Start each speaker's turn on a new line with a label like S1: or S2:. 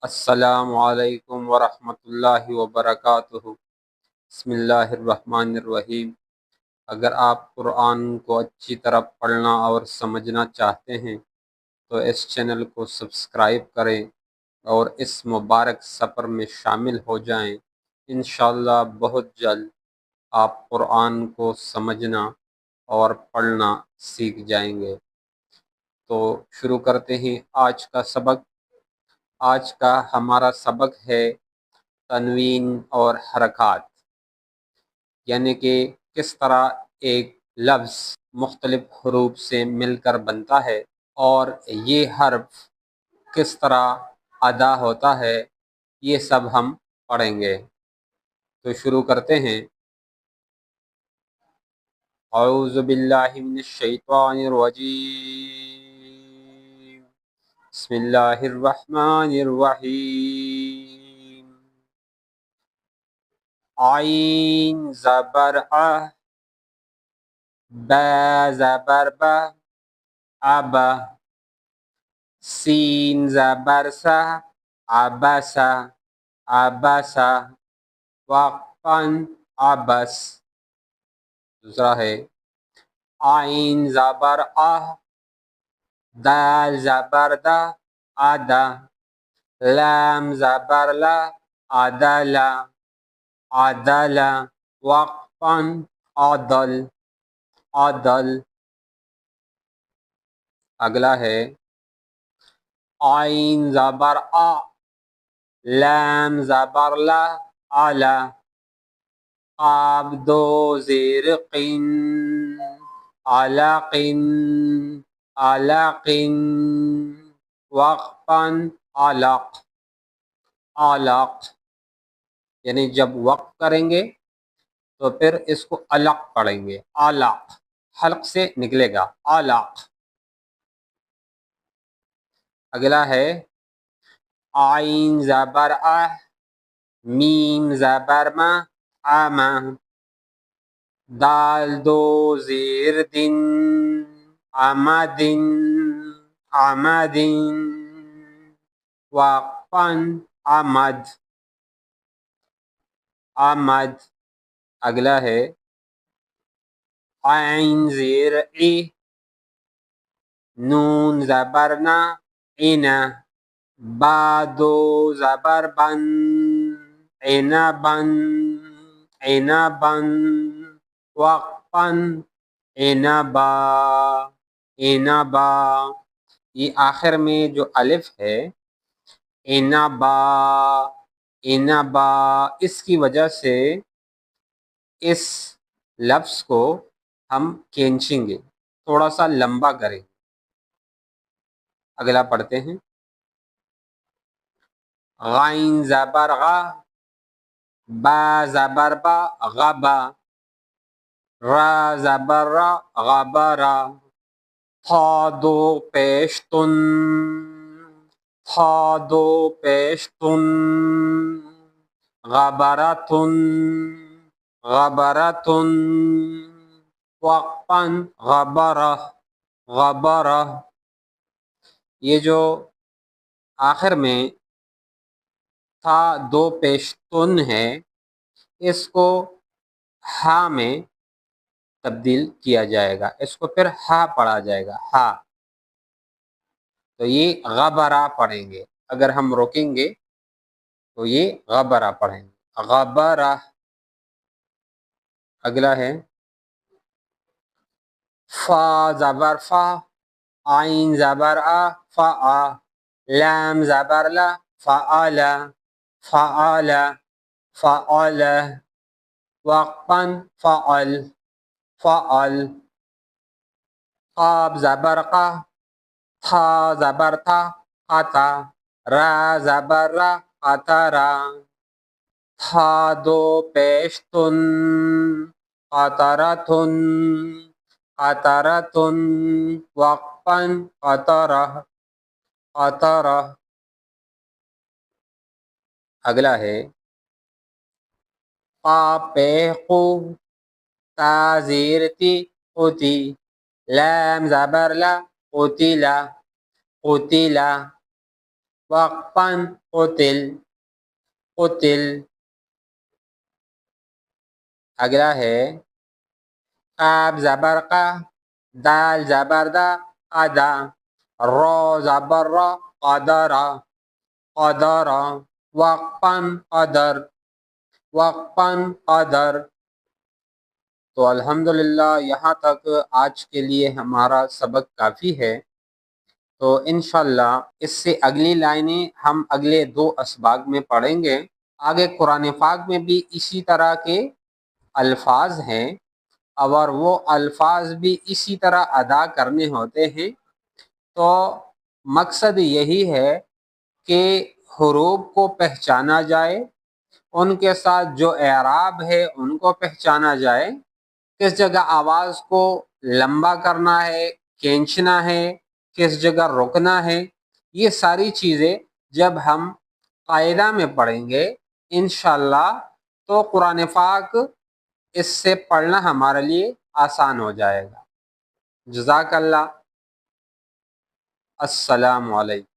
S1: السلام علیکم ورحمۃ اللہ وبرکاتہ۔ بسم اللہ الرحمن الرحیم۔ اگر آپ قرآن کو اچھی طرح پڑھنا اور سمجھنا چاہتے ہیں تو اس چینل کو سبسکرائب کریں اور اس مبارک سفر میں شامل ہو جائیں۔ انشاءاللہ بہت جلد آپ قرآن کو سمجھنا اور پڑھنا سیکھ جائیں گے۔ تو شروع کرتے ہیں آج کا سبق۔ آج کا ہمارا سبق ہے تنوین اور حرکات، یعنی کہ کس طرح ایک لفظ مختلف حروف سے مل کر بنتا ہے اور یہ حرف کس طرح ادا ہوتا ہے، یہ سب ہم پڑھیں گے۔ تو شروع کرتے ہیں۔ اعوذ باللہ من الشیطان الرجیم، بسم اللہ الرحمن الرحیم۔ عین زبر آ، با زبر با، ابا، سین زبر سا، عبسا، عبسا، وقفاً عبس۔ دوسرا ہے عین زبر آ، دال زبر دا، ادا، لام زبر لا، عدلا، عدلا، وقفاً عدل، عدل۔ اگلا ہے عین زبر آ، لام زبر لا، علا، قاف دو زیر قن، علقن، علقن، وقفاً علق، علق۔ یعنی جب وقف کریں گے تو پھر اس کو علق پڑھیں گے، علق، حلق سے نکلے گا، علق۔ اگلا ہے عین زبر آ، میم زبر ما، آما، دال دو زیر دن، عمدن، عمدن، وقفاً عمد، عمد۔ اگلا ہے عین زیر ای، نون زبرنا، عنا، با دو زبر بن، عنبن، عنبن، وقفاً عنبا، عنبا۔ یہ آخر میں جو الف ہے عنبا، عنبا، اس کی وجہ سے اس لفظ کو ہم کھینچیں گے، تھوڑا سا لمبا کریں گے۔ اگلا پڑھتے ہیں غین زبر غا، با زبر با، غبا، را زبر را، غبرا، تھا دو پیش تن، تھا دو پیش تن، غبرتن، غبرتن، وقفاً غبرہ، غبرہ۔ یہ جو آخر میں تھا دو پیشتن ہے، اس کو ہا میں تبدیل کیا جائے گا، اس کو پھر ہا پڑھا جائے گا، ہا۔ تو یہ غبرہ پڑھیں گے، اگر ہم روکیں گے تو یہ غبرہ پڑھیں گے، غبرہ۔ اگلا ہے فا زبر فا، عین زبر آ، فا، لام زبر لا، فعلا، فعلا، فعلا، وقفاً فعل، فعل، قاف زبر قا، تھا زبر تھا، قطع، را زبر را، قطرا، تھا دو پیش تن، قطرتن، قطرتن، وقفاً قطرہ، قطرہ۔ اگلا ہے قاف پہ قو، تا زیر تی، قوتی، لام زبر لا، قتلا، قتلا، وقفن قتل قتل. اگلا ہے قاف زبر قا، دال زبر دا قدا، را زبر را قدرا قدرا، وقفن قدر وقفن قدر. تو الحمدللہ یہاں تک آج کے لیے ہمارا سبق کافی ہے. تو انشاءاللہ اس سے اگلی لائنیں ہم اگلے 2 اسباق میں پڑھیں گے. آگے قرآن پاک میں بھی اسی طرح کے الفاظ ہیں اور وہ الفاظ بھی اسی طرح ادا کرنے ہوتے ہیں. تو مقصد یہی ہے کہ حروف کو پہچانا جائے، ان کے ساتھ جو اعراب ہے ان کو پہچانا جائے، کس جگہ آواز کو لمبا کرنا ہے، کھینچنا ہے، کس جگہ رکنا ہے. یہ ساری چیزیں جب ہم قاعدہ میں پڑھیں گے انشاءاللہ تو قرآن پاک اس سے پڑھنا ہمارے لیے آسان ہو جائے گا. جزاک اللہ. السلام علیکم.